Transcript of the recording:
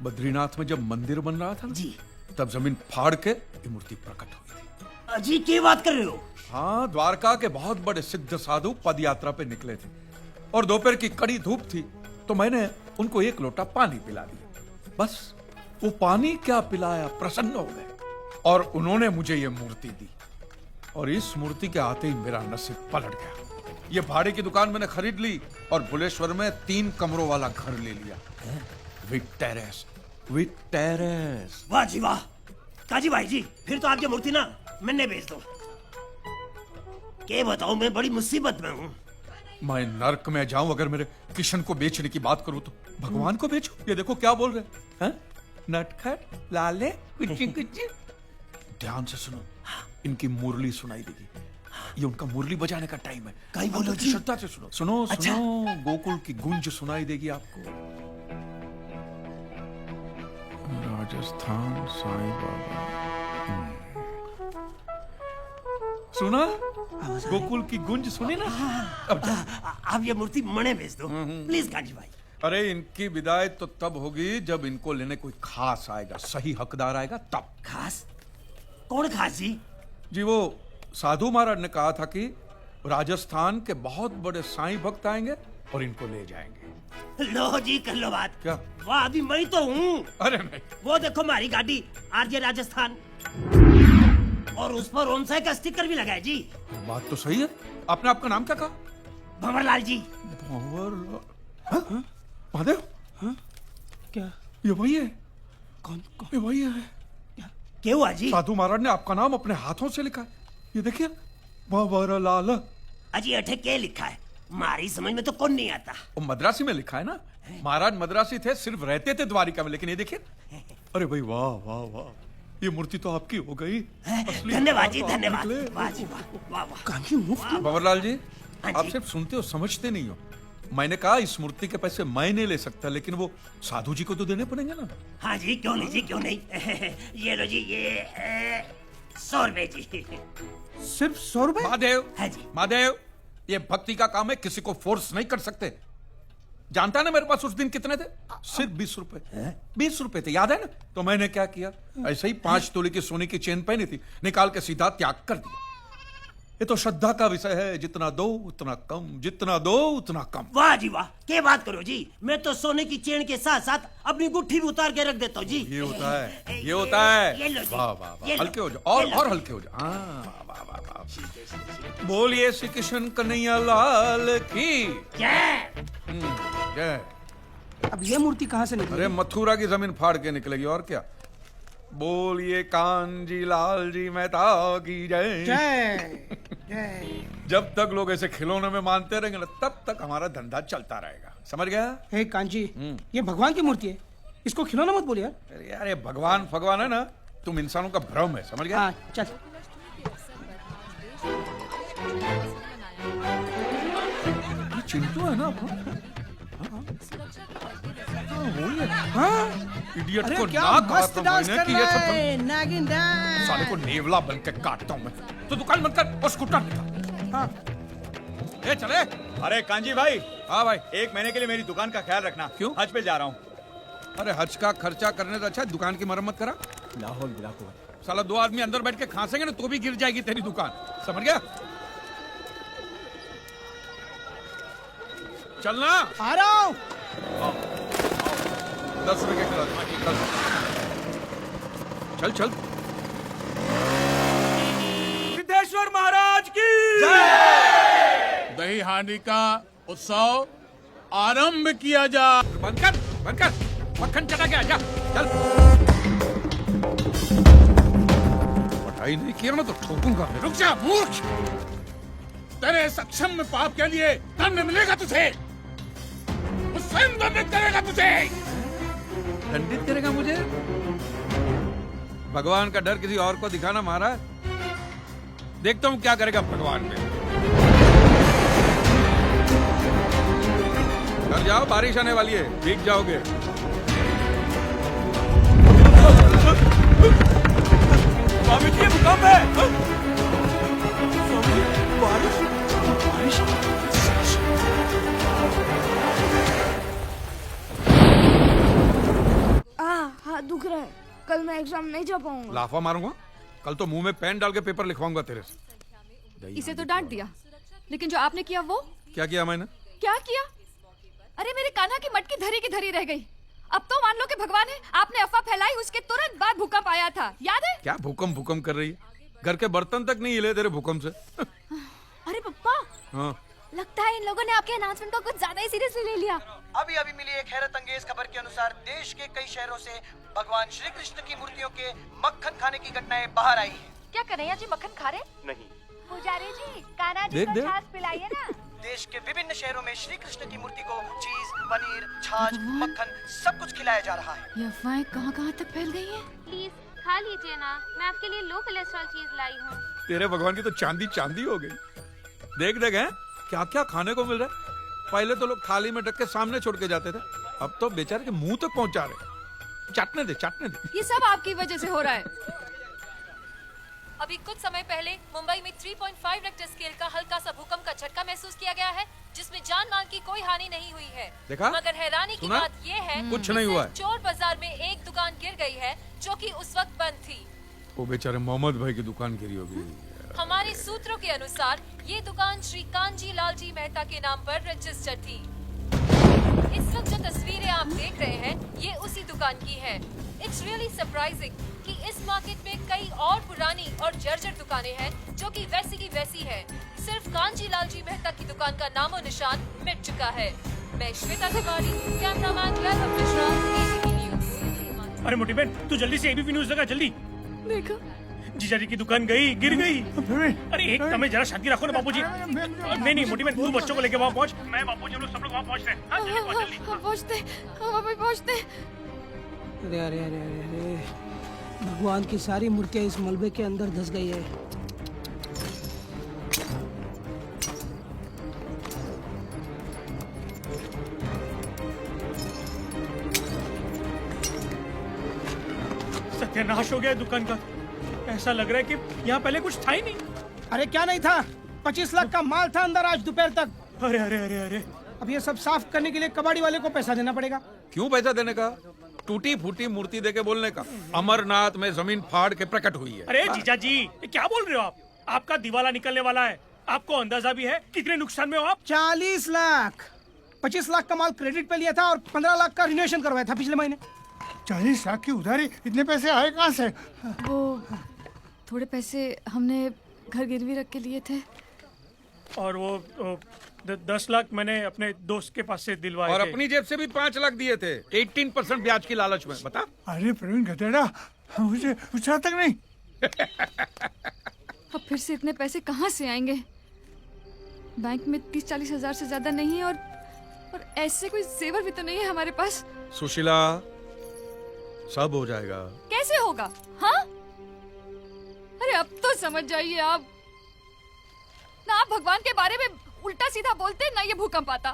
बद्रीनाथ में जब मंदिर बन रहा था ना, जी तब जमीन फाड़ के ये मूर्ति प्रकट हुई थी। अजी क्या बात कर रहे हो? हाँ, द्वारका के बहुत बड़े सिद्ध साधु पद यात्रा पे निकले थे और दोपहर की कड़ी धूप थी, तो मैंने उनको एक लोटा पानी पिला दिया। बस वो पानी क्या पिलाया, प्रसन्न हो गए और उन्होंने मुझे ये मूर्ति दी। और इस मूर्ति के आते ही मेरा नसीब पलट गया। ये भाड़े की दुकान मैंने खरीद ली और बुलेश्वर में 3 कमरों वाला घर ले लिया, विद टेरेस, विद टेरेस। वाह जी वाह। काजी भाई जी, फिर तो आपकी मूर्ति ना मैंने बेच दो। क्या बताऊं, मैं बड़ी मुसीबत में हूँ। मैं नर्क में जाऊं अगर मेरे किशन को बेचने की बात करूं तो? भगवान को बेचो? ये देखो क्या बोल रहे हैं, नटखट लाले कुछ कुछ। ध्यान से सुनो, इनकी मुरली सुनाई देगी। ये उनका मुरली बजाने का टाइम है। कहीं बोलो जी। श्रद्धा से सुनो, सुनो अच्छा। सुनो, गोकुल की गूंज सुनाई देगी आपको। राजस्थान साईं बाबा। सुना? गोकुल की गूंज सुनी ना? अब जाओ। आप ये मूर्ति मने बेच दो प्लीज काजी भाई। अरे इनकी विदाई तो तब होगी जब इनको लेने कोई खास आएगा, सही हकदार आएगा तब। खास? कौन खास जी? जी वो साधु महाराज ने कहा था कि राजस्थान के बहुत बड़े साईं भक्त आएंगे और इनको ले जाएंगे। लो जी कर लो बात। क्या? वाह, अभी मैं तो हूँ। अरे नहीं, वो देखो हमारी गाड़ी आरजे राजस्थान, और उस पर ओनसाई का स्टिकर भी लगा है जी। बात तो सही है। आपने आपका नाम क्या कहा? भंवरलाल जी। महादेव? क्या? ये वही है। कौन? ये वही है। क्या हुआ जी? साधु महाराज ने आपका नाम अपने हाथों से लिखा है, ये देखिए, भंवरलाल। अजी अठे क्या लिखा है? हमारी समझ में तो कौन नहीं आता। वो मद्रासी में लिखा है ना। महाराज मद्रासी थे, सिर्फ रहते थे द्वारिका में, लेकिन ये देखिए। अरे भाई वाह वाह वाह, ये मूर्ति तो आपकी हो गई। धन्यवाद जी, धन्यवाद। वाह जी वाह, वाह वाह। काफी मुफ्त। भंवरलाल जी, हाँ आप जी। सिर्फ सुनते हो, समझते नहीं हो। मैंने कहा इस मूर्ति के पैसे मैं नहीं ले सकता, लेकिन वो साधु जी को तो देने पड़ेंगे ना। हाँ जी, क्यों नहीं जी, क्यों नहीं। ये लो जी, ये 100 रुपए जी। सिर्फ 100 रुपए? महादेव, हाँ जी। महादेव, ये भक्ति का काम है, किसी को फोर्स नहीं कर सकते। जानता है ना मेरे पास उस दिन कितने थे? सिर्फ 20 रुपए। 20 रुपए थे, याद है ना? तो मैंने क्या किया, ऐसे ही 5 तोले की सोने की चेन पहनी थी, निकाल के सीधा त्याग कर दिया। ये तो श्रद्धा का विषय है, जितना दो उतना कम, जितना दो उतना कम। वाह जी वाह, क्या बात करो जी। मैं तो सोने की चेन के साथ साथ अपनी गुट्ठी भी उतार के रख देता हूँ जी। ये होता है, ये होता है। ये लो जी। वाह वाह वाह, ये लो। हल्के हो जाओ, ये लो। और हल्के हो जाओ। हाँ, वाह वाह वाह। बोलिए श्री कृष्ण कन्हैया लाल की जय। जय। अब ये मूर्ति कहाँ से निकली? अरे मथुरा की जमीन फाड़ के निकलेगी, और क्या। बोलिए कांजी लाल जी मेहता की जय। जय जय। जब तक लोग ऐसे खिलौने में मानते रहेंगे ना, तब तक हमारा धंधा चलता रहेगा, समझ गया? हे कांची, ये भगवान की मूर्ति है, इसको खिलौना मत बोल यार। अरे यार, ये भगवान भगवान है ना, तुम इंसानों का भ्रम है, समझ गया? हाँ चल। ये चिंटू है ना अपना? वही है। हाँ इडियट अरे को क्या ना कहा मस्त था डांस मैंने कर कि रहा ये सब है, नागिन डांस। साले को नेवला बन के काटता हूं मैं। तो दुकान बंद कर और स्कूटर निकाल। हाँ। ए चले। अरे कांजी भाई, हाँ भाई। 1 महीने के लिए मेरी दुकान का ख्याल रखना। क्यों? हज पे जा रहा हूँ। अरे हज का खर्चा करने से अच्छा दुकान की मरम्मत करा। लाहौल बिलाकुल। साला 2 आदमी अंदर बैठ के खांसेंगे ना तो भी गिर जाएगी तेरी दुकान, समझ गया? चलना। आ रहा हूँ। 10 रुपए के खिला। चल चल। सिद्धेश्वर महाराज की दही हांडी का उत्सव आरंभ किया जा। बंद कर, बंद कर। मक्खन चटा के आजा, चल। पढ़ाई नहीं किया ना तो ठोकूंगा। रुक जा मूर्ख, तेरे सक्षम में पाप के लिए दंड मिलेगा तुझे। वो स्वयं दंडित करेगा तुझे। दंडित करेगा मुझे? भगवान का डर किसी और को दिखाना महाराज। देखता हूँ क्या करेगा भगवान में। घर जाओ, बारिश आने वाली है, भीग जाओगे। स्वामी जी, भूकंप है। स्वामी जी, बारिश बारिश। हाथ दुख रहा है, कल मैं एग्जाम नहीं जा पाऊंगा। लाफा मारूंगा, कल तो मुंह में पेन डाल के पेपर लिखवाऊंगा तेरे से। इसे तो डांट दिया, लेकिन जो आपने किया वो क्या किया मैंने? क्या किया? अरे मेरे कान्हा की मटकी धरी की धरी रह गई। अब तो मान लो कि भगवान है, आपने अफवाह फैलाई, उसके तुरंत बाद भूकंप आया था, याद है? क्या भूकंप कर रही है? घर के बर्तन तक नहीं हिले तेरे भूकंप से। अरे पप्पा, हाँ। लगता है इन लोगों ने आपके अनाउंसमेंट को कुछ ज्यादा ही सीरियसली ले लिया। अभी अभी मिली एक हैरत अंगेज खबर के अनुसार देश के कई शहरों से भगवान श्री कृष्ण की मूर्तियों के मक्खन खाने की घटनाएं बाहर आई हैं। क्या कन्हैया जी मक्खन खा रहे? नहीं, पुजारी जी, कान्हा जी देख, को देख। छाछ पिलाइए ना। देश के विभिन्न शहरों में श्री कृष्ण की मूर्ति को चीज, पनीर, छाछ, मक्खन सब कुछ खिलाया जा रहा है। ये अफवाहें कहाँ तक फैल गई हैं? प्लीज खा लीजिए ना, मैं आपके लिए लो कोलेस्ट्रॉल चीज लाई हूँ। तेरे भगवान की तो चांदी हो गई। देख हैं क्या क्या खाने को मिल रहा है। पहले तो लोग थाली में ढक के सामने छोड़ के जाते थे, अब तो बेचारे के मुंह तक पहुंचा रहे। चाटने दे। ये सब आपकी वजह से हो रहा है। अभी कुछ समय पहले मुंबई में 3.5 रेक्टर स्केल का हल्का सा भूकंप का झटका महसूस किया गया है, जिसमें जान माल की कोई हानि नहीं हुई है। देखा? मगर हैरानी की सुना? बात ये है कुछ कि नहीं हुआ है। चोर बाजार में एक दुकान गिर गई है, जो कि उस वक्त बंद थी। वो बेचारे मोहम्मद भाई की दुकान गिरी होगी। हमारे सूत्रों के अनुसार ये दुकान श्री कांजी लालजी मेहता के नाम पर रजिस्टर थी। इस वक्त जो तस्वीरें आप देख रहे हैं, ये उसी दुकान की है। इट्स रियली सरप्राइजिंग कि इस मार्केट में कई और पुरानी और जर्जर दुकानें हैं, जो कि वैसी की वैसी है। सिर्फ कांजी लालजी मेहता की दुकान का नामो निशान मिट चुका है। मैं श्वेता तिवारी, कैमरामैन वैभव मिश्रा, एबीपी न्यूज। अरे मोटी बहन, तू जल्दी से एबीपी न्यूज लगा, जल्दी। देखा? जीजा जी की दुकान गिर गई। अरे एक समय जरा शांति रखो ना बापूजी। नहीं मोटी बहन, तू बच्चों को लेके वहाँ पहुँच, मैं बापूजी लोग सब लोग वहाँ पहुँच रहे हैं। हाँ, जल्दी पहुँच, जल्दी। हम अभी पहुँचते। अरे अरे अरे अरे अरे, भगवान की सारी मूर्तियाँ इस मलबे के अंदर धंस गई है। सत्यानाश हो गया दुकान का। ऐसा लग रहा है कि यहाँ पहले कुछ था ही नहीं। अरे क्या नहीं था, 25 लाख का माल था अंदर आज दोपहर तक। अरे अरे अरे अरे, अब ये सब साफ करने के लिए कबाड़ी वाले को पैसा देना पड़ेगा। क्यों पैसा देने का? टूटी फूटी मूर्ति देके बोलने का। अमरनाथ में जमीन फाड़ के प्रकट हुई है। अरे जीजा जी, ये क्या बोल रहे हो आप? आपका दिवाला निकलने वाला है। आपको अंदाजा भी है कितने नुकसान में हो आप? 40 लाख। 25 लाख का माल क्रेडिट पे लिया था और 15 लाख का रिनोवेशन करवाया था पिछले महीने। 40 लाख की उधारी, इतने पैसे आए कहाँ से? वो थोड़े पैसे हमने घर गिरवी रख के लिए थे। और वो 10 लाख मैंने अपने दोस्त के पास से दिलवाए और थे। अपनी जेब से भी 5 लाख दिए थे, 18% ब्याज की लालच में। बता। अरे प्रवीण गधेड़ा, मुझे पूछा तक नहीं। अब फिर से इतने पैसे कहाँ से आएंगे? बैंक में 30-40 हजार से ज्यादा नहीं है, और ऐसे कोई जेवर भी तो नहीं है हमारे पास। सुशीला, सब हो जाएगा। कैसे होगा? हाँ? अरे अब तो समझ जाइए आप। ना आप भगवान के बारे में उल्टा सीधा बोलते, ना ये भूकंप आता।